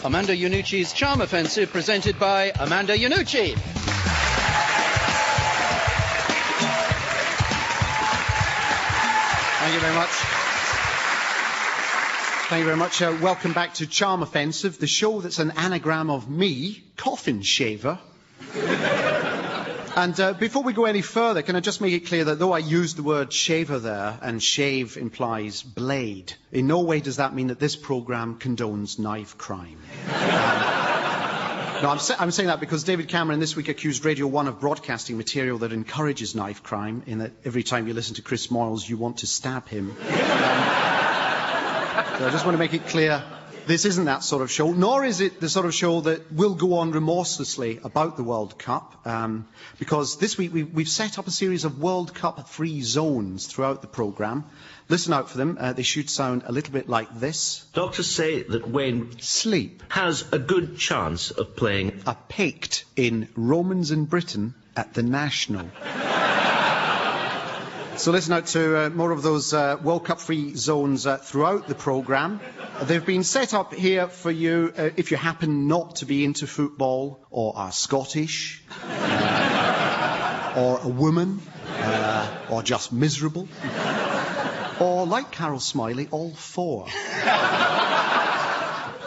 Armando Lannucci's Charm Offensive, presented by Armando Lannucci. Thank you very much. Thank you very much. Welcome back to Charm Offensive, the show that's an anagram of me, Coffin Shaver. And before we go any further, can I just make it clear that though I used the word shaver there, and shave implies blade, in no way does that mean that this programme condones knife crime. No, I'm saying that because David Cameron this week accused Radio 1 of broadcasting material that encourages knife crime, in that every time you listen to Chris Moyles, you want to stab him. So I just want to make it clear, this isn't that sort of show, nor is it the sort of show that will go on remorselessly about the World Cup, because this week we've set up a series of World Cup-free zones throughout the programme. Listen out for them. They should sound a little bit like this. Doctors say that Wayne Sleep has a good chance of playing a Pict in Romans in Britain at the National. So listen out to more of those World Cup-free zones throughout the programme. They've been set up here for you if you happen not to be into football, or are Scottish, or a woman, or just miserable, or, like Carol Smiley, all four.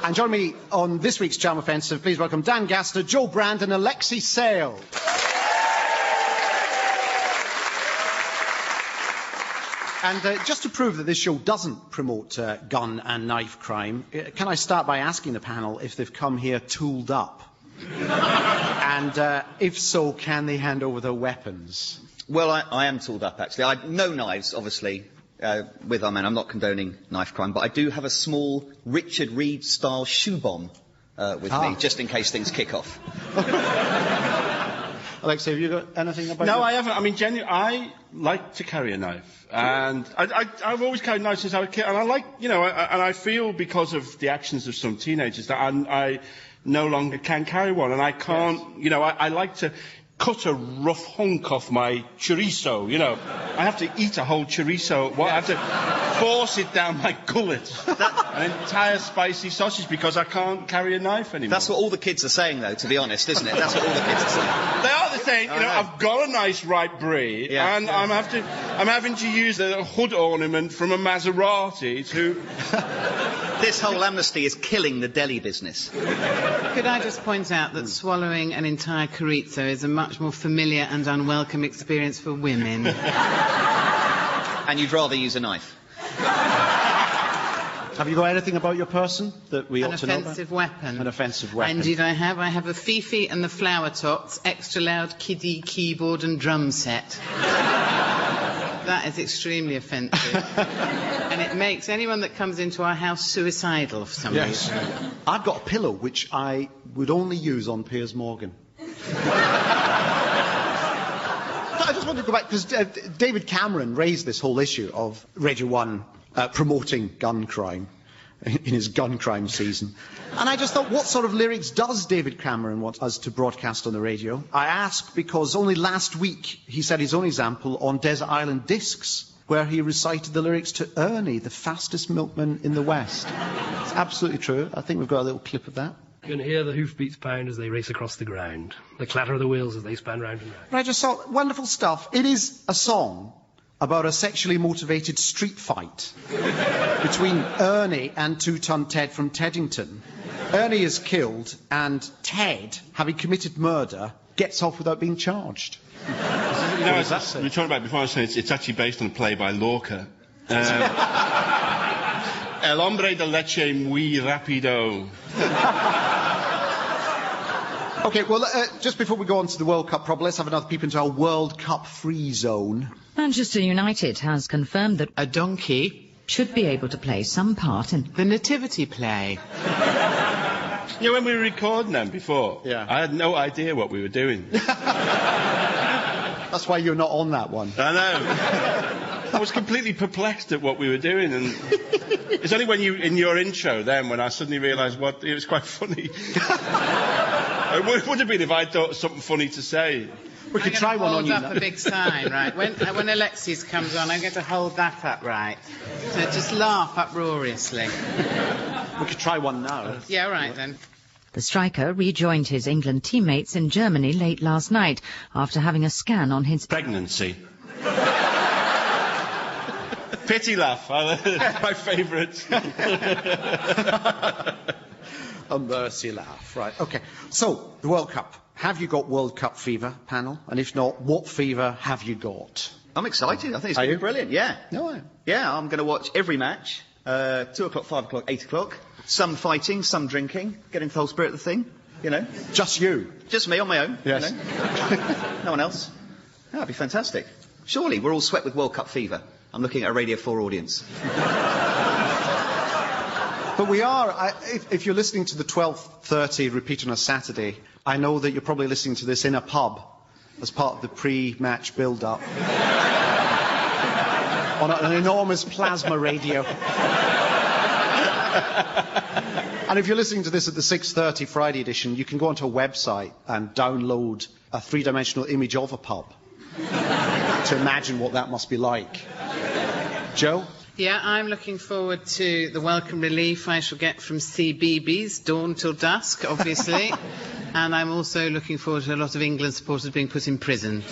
And join me on this week's Charm Offensive. Please welcome Dan Gaster, Joe Brand and Alexei Sale. And just to prove that this show doesn't promote gun and knife crime, can I start by asking the panel if they've come here tooled up? And if so, can they hand over their weapons? Well, I am tooled up, actually. No knives, obviously, with our men. I'm not condoning knife crime, but I do have a small Richard Reed-style shoe bomb with me, just in case things kick off. Alexei, have you got anything about No, I haven't. I mean, genuinely, I like to carry a knife. And I've always carried knives since I was a kid. And I like, and I feel because of the actions of some teenagers that I no longer can carry one. And I can't, I like to cut a rough hunk off my chorizo, I have to eat a whole chorizo. I have to force it down my gullet. An entire spicy sausage, because I can't carry a knife anymore. That's what all the kids are saying, though, to be honest, isn't it? That's what all the kids are saying. They are saying, I've got a nice ripe brie, and I'm having to use a hood ornament from a Maserati to... This whole amnesty is killing the deli business. Could I just point out that swallowing an entire chorizo is a much more familiar and unwelcome experience for women. And you'd rather use a knife? Have you got anything about your person that we ought to know about? An offensive weapon. An offensive weapon. Indeed I have. I have a Fifi and the Flower Tots extra loud kiddie keyboard and drum set. That is extremely offensive. And it makes anyone that comes into our house suicidal for some reason. I've got a pillow which I would only use on Piers Morgan. I just want to go back, because David Cameron raised this whole issue of Radio 1 promoting gun crime in his gun crime season. And I just thought, what sort of lyrics does David Cameron want us to broadcast on the radio? I ask because only last week he set his own example on Desert Island Discs, where he recited the lyrics to Ernie, the fastest milkman in the West. It's absolutely true. I think we've got a little clip of that. You can hear the hoofbeats pound as they race across the ground, the clatter of the wheels as they span round and round. I just saw wonderful stuff. It is a song about a sexually motivated street fight between Ernie and Two-Ton Ted from Teddington. Ernie is killed, and Ted, having committed murder, gets off without being charged. We were talking about it before. I was saying it's actually based on a play by Lorca. El hombre de leche muy rápido. OK, well, just before we go on to the World Cup problem, let's have another peep into our World Cup free zone. Manchester United has confirmed that a donkey should be able to play some part in the nativity play. When we were recording them before, I had no idea what we were doing. That's why you're not on that one. I know. I was completely perplexed at what we were doing, and it's only when in your intro then, when I suddenly realised it was quite funny. It would have been if I'd thought of something funny to say. We could try one on you. I'm going to hold up a big sign, right? When Alexis comes on, I'm going to hold that up, right? So just laugh uproariously. We could try one now. Yeah, all right then. The striker rejoined his England teammates in Germany late last night after having a scan on his Pregnancy. Pity laugh. My favourite. A mercy laugh. Right, OK. So, the World Cup. Have you got World Cup fever, panel? And if not, what fever have you got? I'm excited. I think it's Are going to you? be brilliant. Yeah. No, I am. Yeah, I'm going to watch every match. 2 o'clock, 5 o'clock, 8 o'clock. Some fighting, some drinking. Getting the whole spirit of the thing, you know. Just you? Just me on my own. Yes. You know? No one else. That'd be fantastic. Surely we're all sweat with World Cup fever. I'm looking at a Radio 4 audience. But we are, if you're listening to the 12:30 repeat on a Saturday, I know that you're probably listening to this in a pub as part of the pre-match build-up. On an enormous plasma radio. And if you're listening to this at the 6:30 Friday edition, you can go onto a website and download a three-dimensional image of a pub to imagine what that must be like. Joe? Yeah, I'm looking forward to the welcome relief I shall get from CBeebies, dawn till dusk, obviously. And I'm also looking forward to a lot of England supporters being put in prison.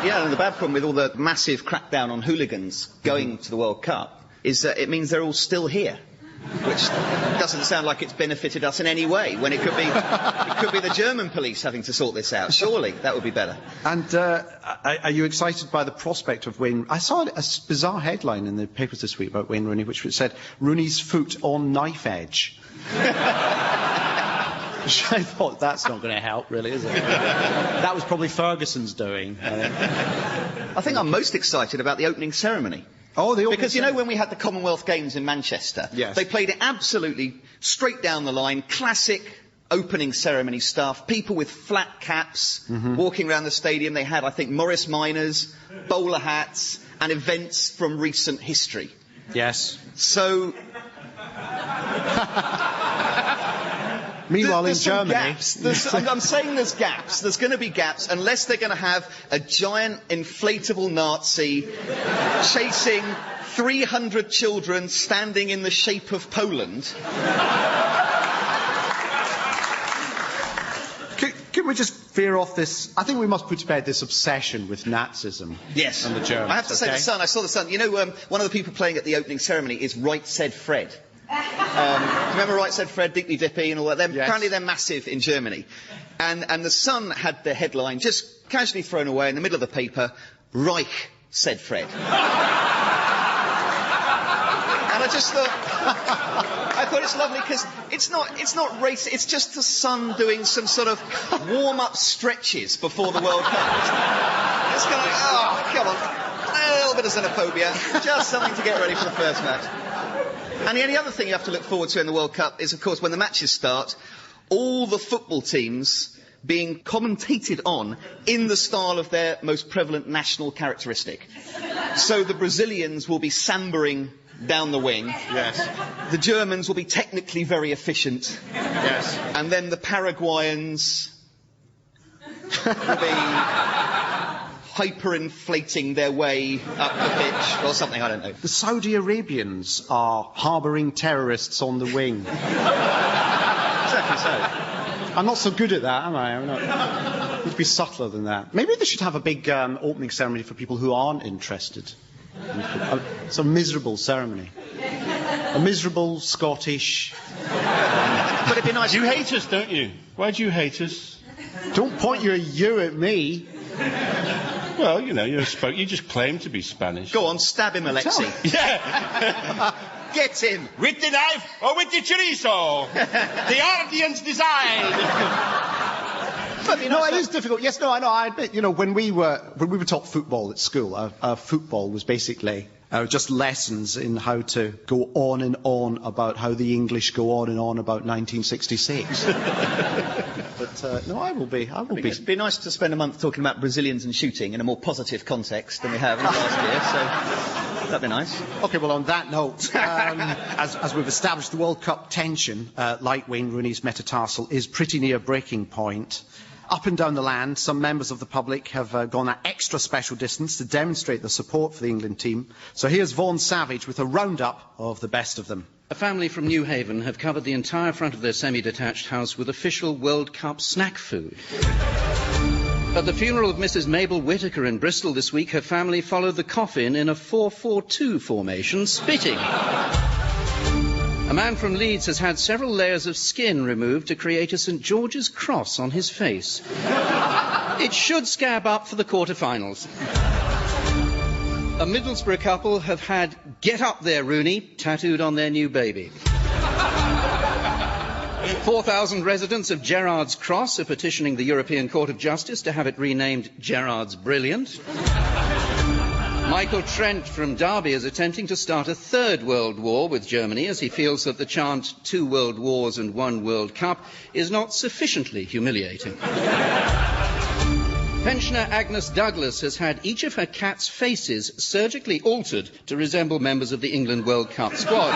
Yeah, and the bad problem with all the massive crackdown on hooligans going to the World Cup is that it means they're all still here. Which doesn't sound like it's benefited us in any way, when it could be the German police having to sort this out. Surely that would be better. And are you excited by the prospect of Wayne? I saw a bizarre headline in the papers this week about Wayne Rooney, which said, Rooney's foot on knife edge. Which I thought, that's not going to help, really, is it? That was probably Ferguson's doing. I think I'm most excited about the opening ceremony. Oh, because, you know, when we had the Commonwealth Games in Manchester, yes, they played it absolutely straight down the line, classic opening ceremony stuff, people with flat caps walking around the stadium. They had, I think, Morris Minors, bowler hats, and events from recent history. Yes. So... Meanwhile, there's in some Germany... gaps. I'm saying there's gaps. There's going to be gaps, unless they're going to have a giant inflatable Nazi chasing 300 children standing in the shape of Poland. Can we just veer off this? I think we must put to bed this obsession with Nazism. Yes. And the Germans. I have to say, the Sun, I saw the Sun. You know, one of the people playing at the opening ceremony is Right Said Fred. Remember Right Said Fred, Deeply Dippy and all that? Yes. Apparently they're massive in Germany. And the Sun had the headline just casually thrown away in the middle of the paper, Reich Said Fred. And I just thought, I thought it's lovely because it's not race, it's just the Sun doing some sort of warm-up stretches before the World Cup. It's kind of like, oh, come on, a little bit of xenophobia, just something to get ready for the first match. And the only other thing you have to look forward to in the World Cup is, of course, when the matches start, all the football teams being commentated on in the style of their most prevalent national characteristic. So the Brazilians will be sambering down the wing. Yes. The Germans will be technically very efficient. Yes. And then the Paraguayans will be hyperinflating their way up the pitch or something, I don't know. The Saudi Arabians are harbouring terrorists on the wing. Exactly so. I'm not so good at that, am I? I'm not. Need to be subtler than that. Maybe they should have a big opening ceremony for people who aren't interested. It's a miserable ceremony. A miserable Scottish... But it'd be nice... You hate us, don't you? Why do you hate us? Don't point your you at me. Well, you know, you just claim to be Spanish. Go on, stab him, Alexei. Yeah! Get him! With the knife or with the chorizo? The audience decide! But, you know, No, it is difficult. Yes, no, I know. I admit, you know, when we were taught football at school, our football was basically just lessons in how to go on and on about how the English go on and on about 1966. But no, I will be. It'd be nice to spend a month talking about Brazilians and shooting in a more positive context than we have in the last year, so that'd be nice. Okay, well, on that note, as we've established, the World Cup tension, like Wayne Rooney's metatarsal, is pretty near breaking point. Up and down the land, some members of the public have gone that extra special distance to demonstrate their support for the England team. So here's Vaughan Savage with a roundup of the best of them. A family from New Haven have covered the entire front of their semi-detached house with official World Cup snack food. At the funeral of Mrs. Mabel Whittaker in Bristol this week, her family followed the coffin in a 4-4-2 formation, spitting. A man from Leeds has had several layers of skin removed to create a St. George's cross on his face. It should scab up for the quarter-finals. A Middlesbrough couple have had "Get Up There, Rooney" tattooed on their new baby. 4,000 residents of Gerrard's Cross are petitioning the European Court of Justice to have it renamed Gerrard's Brilliant. Michael Trent from Derby is attempting to start a third world war with Germany as he feels that the chant "2 world wars and 1 World Cup" is not sufficiently humiliating. Pensioner Agnes Douglas has had each of her cats' faces surgically altered to resemble members of the England World Cup squad.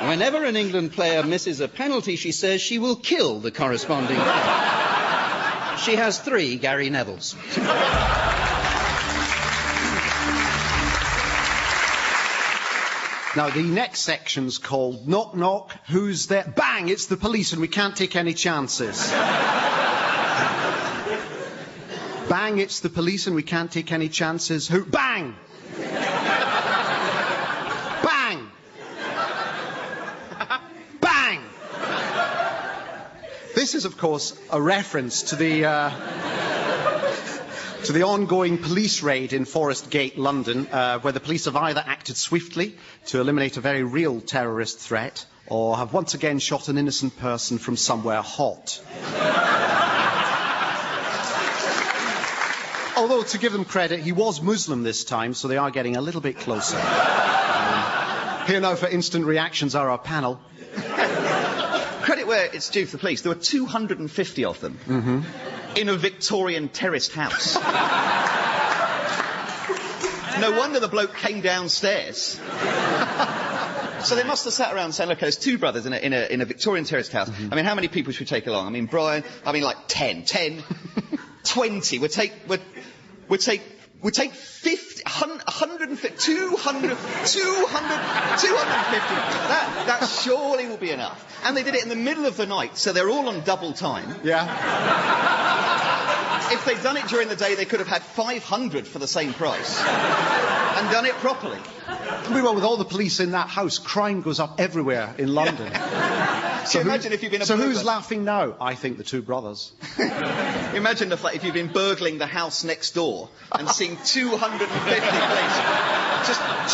Whenever an England player misses a penalty, she says she will kill the corresponding cat. She has 3 Gary Nevilles. Now, the next section's called "Knock Knock, Who's There?" Bang! It's the police and we can't take any chances. Bang! It's the police and we can't take any chances. Who? Bang! Bang! Bang! This is, of course, a reference to the ongoing police raid in Forest Gate, London, where the police have either acted swiftly to eliminate a very real terrorist threat, or have once again shot an innocent person from somewhere hot. Although, to give them credit, he was Muslim this time, so they are getting a little bit closer. Here now for instant reactions are our panel. Credit where it's due for the police. There were 250 of them in a Victorian terraced house. No wonder the bloke came downstairs. So they must have sat around saying, "Look, there's 2 brothers in a Victorian terraced house. I mean, how many people should we take along? I mean, Brian, like 10, 20. We'll take 50, 150, 200, 250. That surely will be enough." And they did it in the middle of the night, so they're all on double time. Yeah. If they'd done it during the day, they could have had 500 for the same price. And done it properly. Well, with all the police in that house, crime goes up everywhere in London. So imagine if you've been a So burglar. who's laughing now? I think the 2 brothers. Imagine if you've been burgling the house next door and seeing 250 police.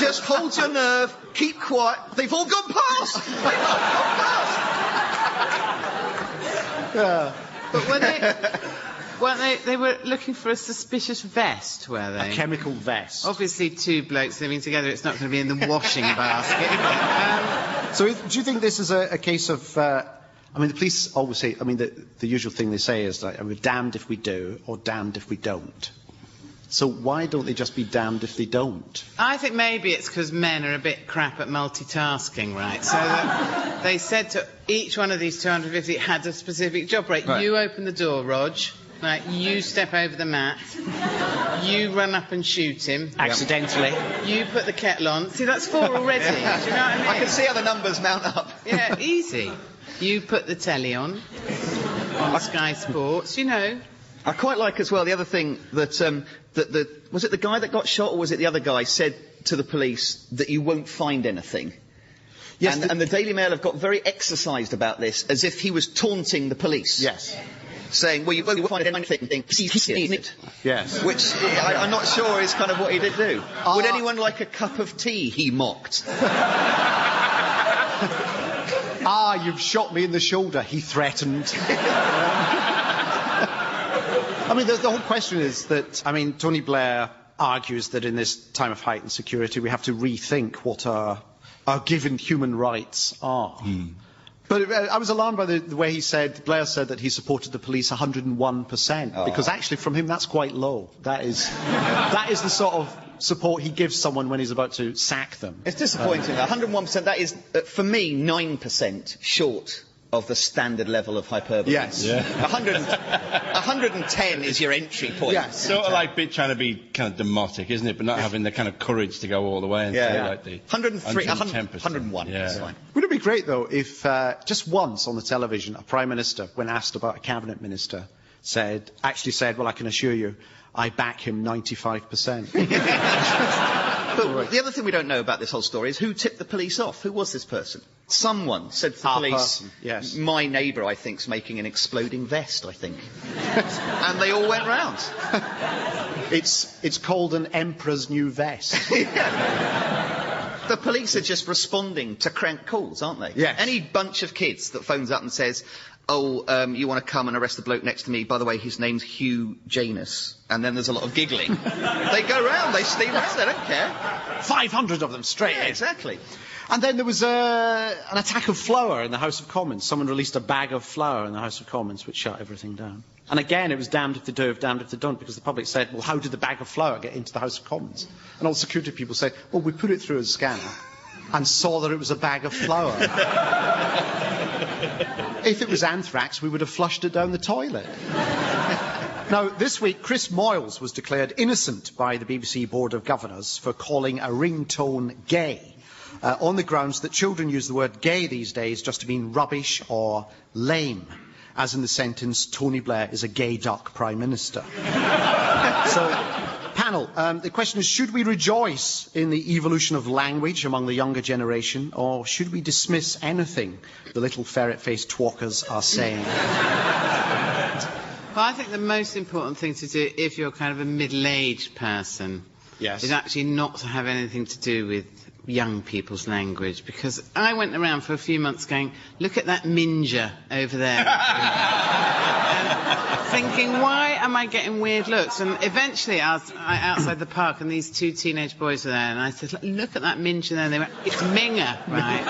Just hold your nerve, keep quiet. They've all gone past. They've all gone past. Yeah. But they were looking for a suspicious vest, were they? A chemical vest. Obviously 2 blokes living together, it's not going to be in the washing basket. So do you think this is a case of... I mean, the police always say... I mean, the usual thing they say is, like, we're damned if we do, or damned if we don't. So why don't they just be damned if they don't? I think maybe it's because men are a bit crap at multitasking, right? So that they said to each one of these 250 had a specific job, right? You open the door, Rog. Right, you step over the mat. You run up and shoot him. Accidentally. You put the kettle on. See, that's 4 already. Do you know what I mean? I can see how the numbers mount up. Yeah, easy. You put the telly on Sky Sports, you know. I quite like as well the other thing that, was it the guy that got shot or was it the other guy said to the police that you won't find anything? Yes. And the Daily Mail have got very exercised about this as if he was taunting the police. Yes. Saying, well, you won't find anything. Yes. Which I'm not sure is kind of what he did do. Would anyone like a cup of tea? He mocked. You've shot me in the shoulder, he threatened. I mean, the whole question is that, I mean, Tony Blair argues that in this time of heightened security we have to rethink what our given human rights are. But I was alarmed by the way Blair said that he supported the police 101%, because actually from him that's quite low. That is the sort of support he gives someone when he's about to sack them. It's disappointing. 101%, that is, for me, 9% short of the standard level of hyperbole. Yes. Yeah. 110 is your entry point. Yes. Sort of like trying to be kind of demotic, isn't it? But not having the kind of courage to go all the way and say like the 103, 110%. 101. Yeah. That's fine. Wouldn't it be great, though, if just once on the television, a Prime Minister, when asked about a Cabinet Minister, actually said, well, I can assure you, I back him 95%. But the other thing we don't know about this whole story is who tipped the police off. Who was this person? Someone said to the police, person, yes. my neighbour, I think, is making an exploding vest, I think. And they all went round. It's called an Emperor's New Vest. The police are just responding to crank calls, aren't they? Yes. Any bunch of kids that phones up and says, oh, you want to come and arrest the bloke next to me? By the way, his name's Hugh Janus. And then there's a lot of giggling. They go round, they steam round, they don't care. 500 of them straight in. Exactly. And then there was an attack of flour in the House of Commons. Someone released a bag of flour in the House of Commons, which shut everything down. And again, it was damned if they do, damned if they don't, because the public said, well, how did the bag of flour get into the House of Commons? And all the security people said, well, we put it through a scanner and saw that it was a bag of flour. If it was anthrax, we would have flushed it down the toilet. Now, this week, Chris Moyles was declared innocent by the BBC Board of Governors for calling a ringtone gay, on the grounds that children use the word gay these days just to mean rubbish or lame, as in the sentence, Tony Blair is a gay duck Prime Minister. So, panel, the question is, should we rejoice in the evolution of language among the younger generation, or should we dismiss anything the little ferret-faced twackers are saying? Well, I think the most important thing to do if you're kind of a middle-aged person Yes. is actually not to have anything to do with young people's language, because I went around for a few months going, look at that minger over there. And thinking, why am I getting weird looks? And eventually I was outside the park and these two teenage boys were there and I said, look at that minger there. And they went, it's Minger, right?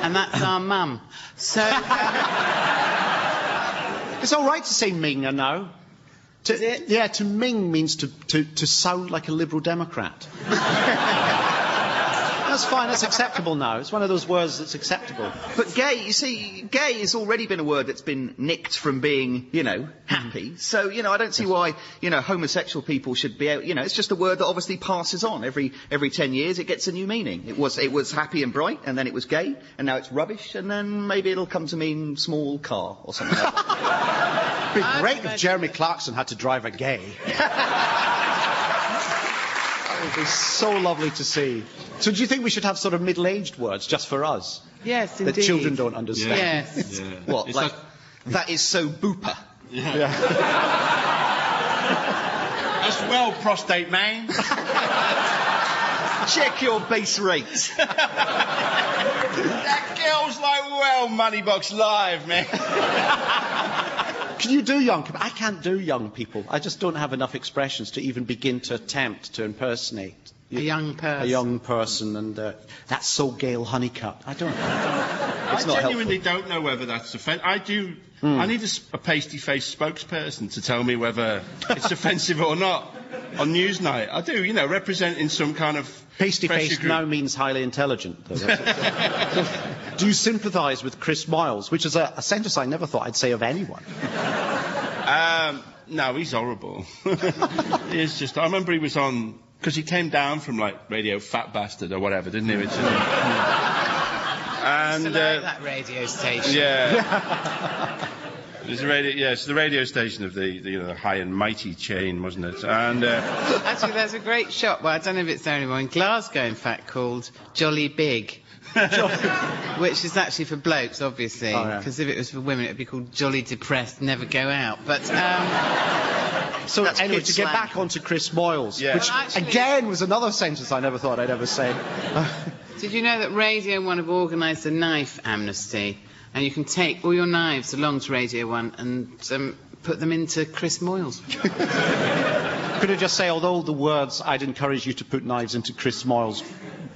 And that's our mum. So... It's all right to say Minger now. Is it? Yeah, to ming means to sound like a Liberal Democrat. That's fine, that's acceptable now. It's one of those words that's acceptable. But gay, you see, gay has already been a word that's been nicked from being, happy. So, I don't see why, homosexual people should be able, it's just a word that obviously passes on. Every 10 years it gets a new meaning. It was happy and bright, and then it was gay, and now it's rubbish, and then maybe it'll come to mean small car or something like that. It'd be great if Jeremy Clarkson had to drive a gay. It would be so lovely to see. So do you think we should have sort of middle-aged words just for us? Yes, indeed. That children don't understand? Yes. Yeah. What, It's like, that is so booper. As well, prostate man. Check your base rate. That girl's like, well, Moneybox Live, man. Can you do young people? I can't do young people. I just don't have enough expressions to even begin to attempt to impersonate A young person. a young person, and that's so Gail Honeycutt. I don't. It's I not genuinely don't know whether that's offensive. I do. I need a pasty-faced spokesperson to tell me whether it's offensive or not on Newsnight. I do, representing some kind of Pasty-faced pressure now group. means highly intelligent. Though, do you sympathise with Chris Moyles, which is a sentence I never thought I'd say of anyone? No, he's horrible. He is just. I remember he was on because he came down from like Radio Fat Bastard or whatever, didn't he? And It's like that radio station. yeah. It's the radio station of the High and Mighty chain, wasn't it? And Actually, there's a great shop, well, I don't know if it's there anymore, in Glasgow, in fact, called Jolly Big. Which is actually for blokes, obviously, because if it was for women, it would be called Jolly Depressed, Never Go Out. But, So That's anyway, kid to get slang. back onto Chris Moyles, Yeah. which Well, actually- again was another sentence I never thought I'd ever say. did you know that Radio 1 have organised a knife amnesty? And you can take all your knives along to Radio 1 and put them into Chris Moyles. Could I just say, although the words "I'd encourage you to put knives into Chris Moyles"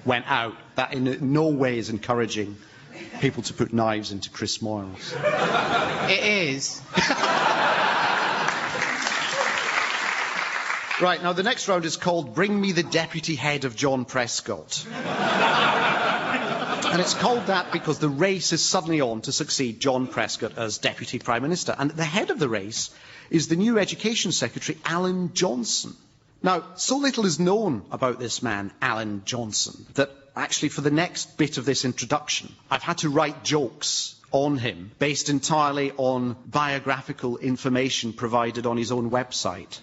went out, that in no way is encouraging people to put knives into Chris Moyles. It is. Right, now the next round is called Bring Me the Deputy Head of John Prescott. And it's called that because the race is suddenly on to succeed John Prescott as Deputy Prime Minister. And at the head of the race is the new Education Secretary, Alan Johnson. Now, so little is known about this man, Alan Johnson, that actually for the next bit of this introduction, I've had to write jokes on him based entirely on biographical information provided on his own website.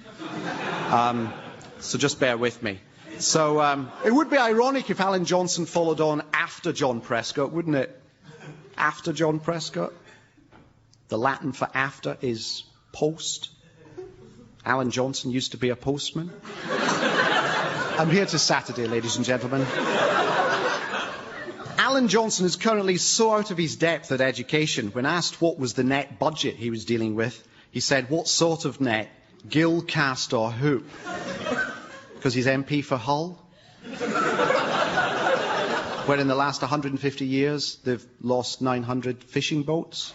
So just bear with me. So it would be ironic if Alan Johnson followed on after John Prescott, wouldn't it? After John Prescott? The Latin for after is post. Alan Johnson used to be a postman. I'm here to Saturday, ladies and gentlemen. Alan Johnson is currently so out of his depth at education. When asked what was the net budget he was dealing with, he said, "What sort of net? Gill, cast or hoop?" Because he's MP for Hull. Where in the last 150 years, they've lost 900 fishing boats.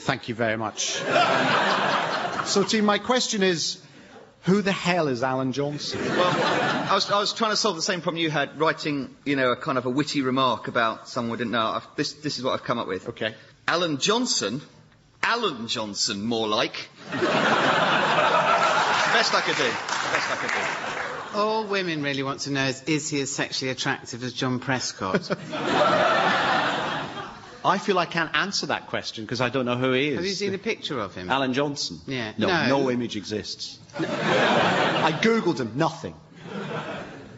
Thank you very much. So, team, my question is, who the hell is Alan Johnson? Well, I was trying to solve the same problem you had, writing, a kind of a witty remark about someone we didn't know. This is what I've come up with. Okay. Alan Johnson, more like. Best I could do. All women really want to know is he as sexually attractive as John Prescott? I feel I can't answer that question because I don't know who he is. Have you seen a picture of him? Alan Johnson? Yeah. No image exists. No. I googled him, nothing.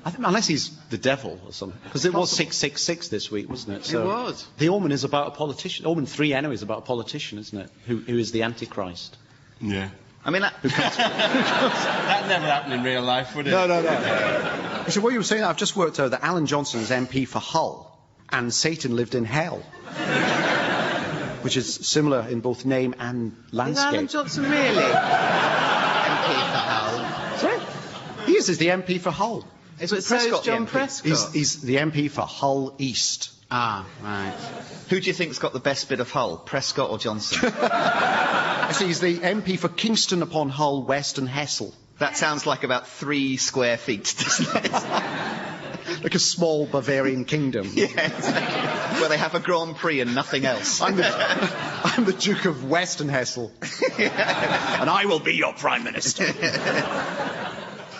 Unless he's the devil or something. Because it was 666 this week, wasn't it? So it was. The Omen is about a politician. Omen 3 anyway is about a politician, isn't it? Who is the Antichrist. Yeah. I mean, that never happened in real life, would it? No. So what you were saying, I've just worked out that Alan Johnson is MP for Hull and Satan lived in hell. Which is similar in both name and landscape. Is Alan Johnson really MP for Hull? Sorry? He is the MP for Hull. But so is John Prescott. He's the MP for Hull East. Ah, right. Who do you think's got the best bit of Hull, Prescott or Johnson? Actually, he's the MP for Kingston upon Hull, West and Hessel. That sounds like about 3 square feet, doesn't it? Like a small Bavarian kingdom. Yeah, exactly. Where they have a Grand Prix and nothing else. I'm the Duke of Western Hessel. And I will be your Prime Minister.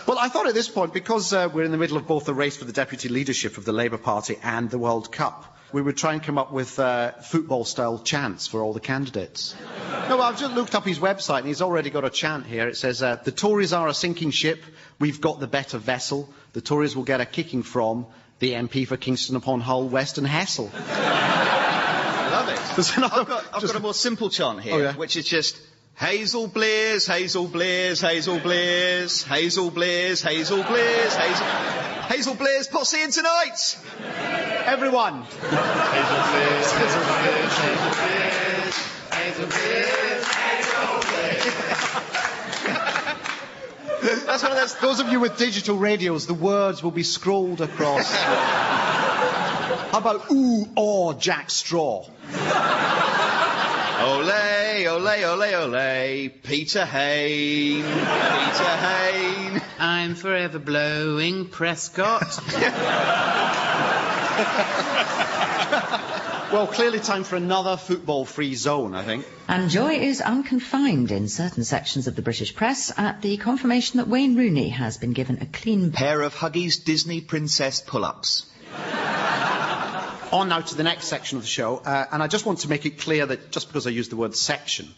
Well, I thought at this point, because we're in the middle of both the race for the deputy leadership of the Labour Party and the World Cup, we would try and come up with football-style chants for all the candidates. No, I've just looked up his website and he's already got a chant here. It says, the Tories are a sinking ship, we've got the better vessel, the Tories will get a kicking from the MP for Kingston upon Hull, West and Hessel. Love it. I've got a more simple chant here, which is just Hazel Blears, Hazel Blears, Hazel Blears, Hazel Blears, Hazel Blears, Hazel Blears, posse in tonight! Everyone! Hazel Blears, Hazel Blears, Hazel Blears, Hazel Blears, Hazel Blears. That's one of those. Those of you with digital radios, the words will be scrolled across. How about ooh, or Jack Straw? Ole, ole, ole, ole, Peter Hain, Peter Hain. I'm forever blowing Prescott. Well, clearly time for another football-free zone, I think. And joy is unconfined in certain sections of the British press at the confirmation that Wayne Rooney has been given a clean pair of Huggies Disney Princess pull-ups. On now to the next section of the show, and I just want to make it clear that just because I use the word section,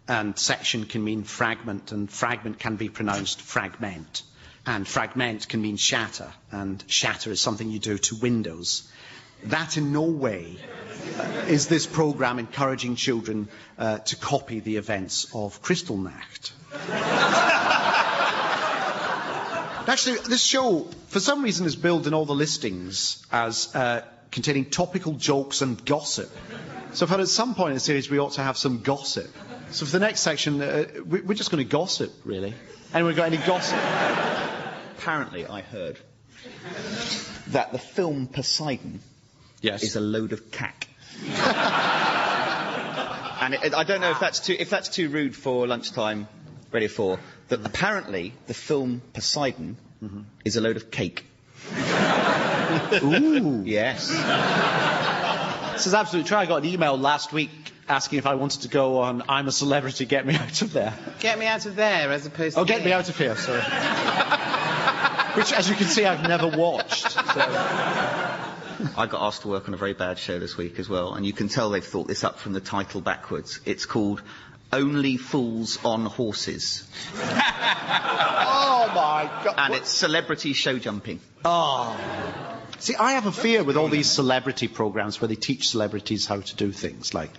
and section can mean fragment, and fragment can be pronounced fragment, and fragment can mean shatter, and shatter is something you do to windows. That in no way is this programme encouraging children to copy the events of Kristallnacht. Actually, this show, for some reason, is billed in all the listings as containing topical jokes and gossip. So I thought at some point in the series we ought to have some gossip. So for the next section, we're just going to gossip, really. Anyone got any gossip? Apparently, I heard that the film Poseidon is a load of cack. And I don't know if that's too rude for lunchtime Radio 4, that apparently the film Poseidon is a load of cake. Ooh. Yes. This is absolutely true. I got an email last week asking if I wanted to go on I'm a Celebrity, Get Me Out of There. Get me out of there as opposed to Oh, Get here. Me Out of Here, sorry. Which, as you can see, I've never watched. So. I got asked to work on a very bad show this week as well, and you can tell they've thought this up from the title backwards. It's called Only Fools on Horses. Oh, my God. And it's celebrity show jumping. Oh. See, I have a fear with all these celebrity programs where they teach celebrities how to do things like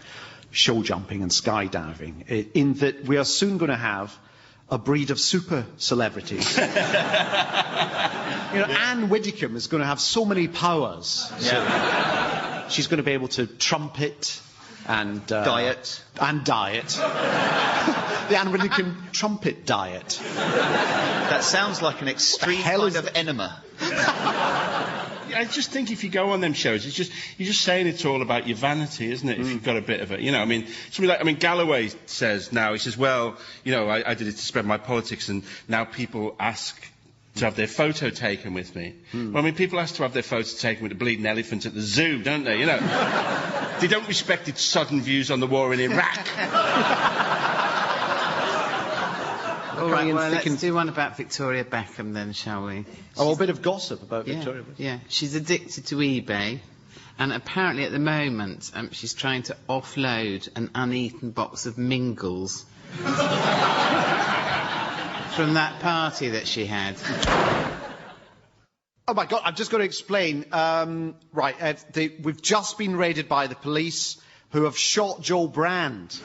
show jumping and skydiving, in that we are soon going to have a breed of super celebrities. Anne Widdecombe is going to have so many powers. Yeah. So she's going to be able to trumpet and... diet. And diet. The Anne Widdecombe trumpet diet. That sounds like an extreme kind of enema. I just think if you go on them shows, you're just saying it's all about your vanity, isn't it? If you've got a bit of it, I mean, Galloway says now, he says, well, I did it to spread my politics, and now people ask to have their photo taken with me. Well, I mean, people ask to have their photo taken with a bleeding elephant at the zoo, don't they? They don't respect its sudden views on the war in Iraq. All right, well, let's do one about Victoria Beckham then, shall we? Oh, a bit of gossip about Victoria. Yeah, she's addicted to eBay, and apparently at the moment she's trying to offload an uneaten box of Mingles from that party that she had. Oh my God, I've just got to explain. We've just been raided by the police, who have shot Joel Brand.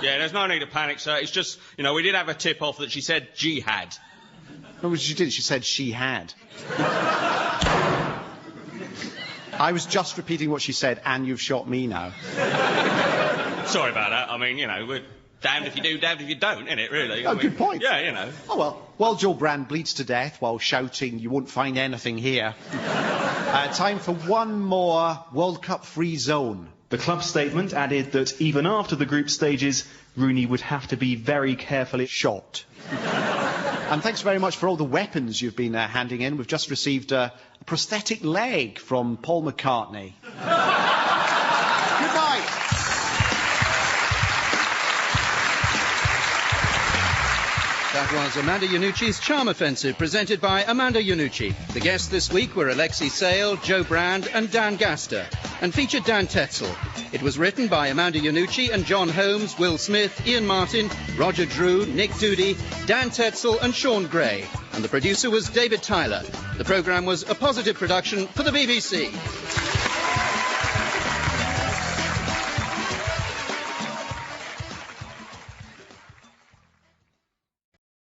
Yeah, there's no need to panic, sir. It's just, we did have a tip-off that she said jihad. No, she didn't. She said she had. I was just repeating what she said, and you've shot me now. Sorry about that. I mean, we're damned if you do, damned if you don't, innit, really? Oh, good point. Yeah, Oh, well, while Joel Brand bleeds to death while shouting, "You won't find anything here." Time for one more World Cup free zone. The club statement added that even after the group stages, Rooney would have to be very carefully shot. And thanks very much for all the weapons you've been handing in. We've just received a prosthetic leg from Paul McCartney. Good night. That was Amanda Lannucci's Charm Offensive, presented by Amanda Lannucci. The guests this week were Alexei Sale, Joe Brand and Dan Gaster, and featured Dan Tetzel. It was written by Amanda Lannucci and John Holmes, Will Smith, Ian Martin, Roger Drew, Nick Doody, Dan Tetzel and Sean Gray. And the producer was David Tyler. The programme was a Positive production for the BBC.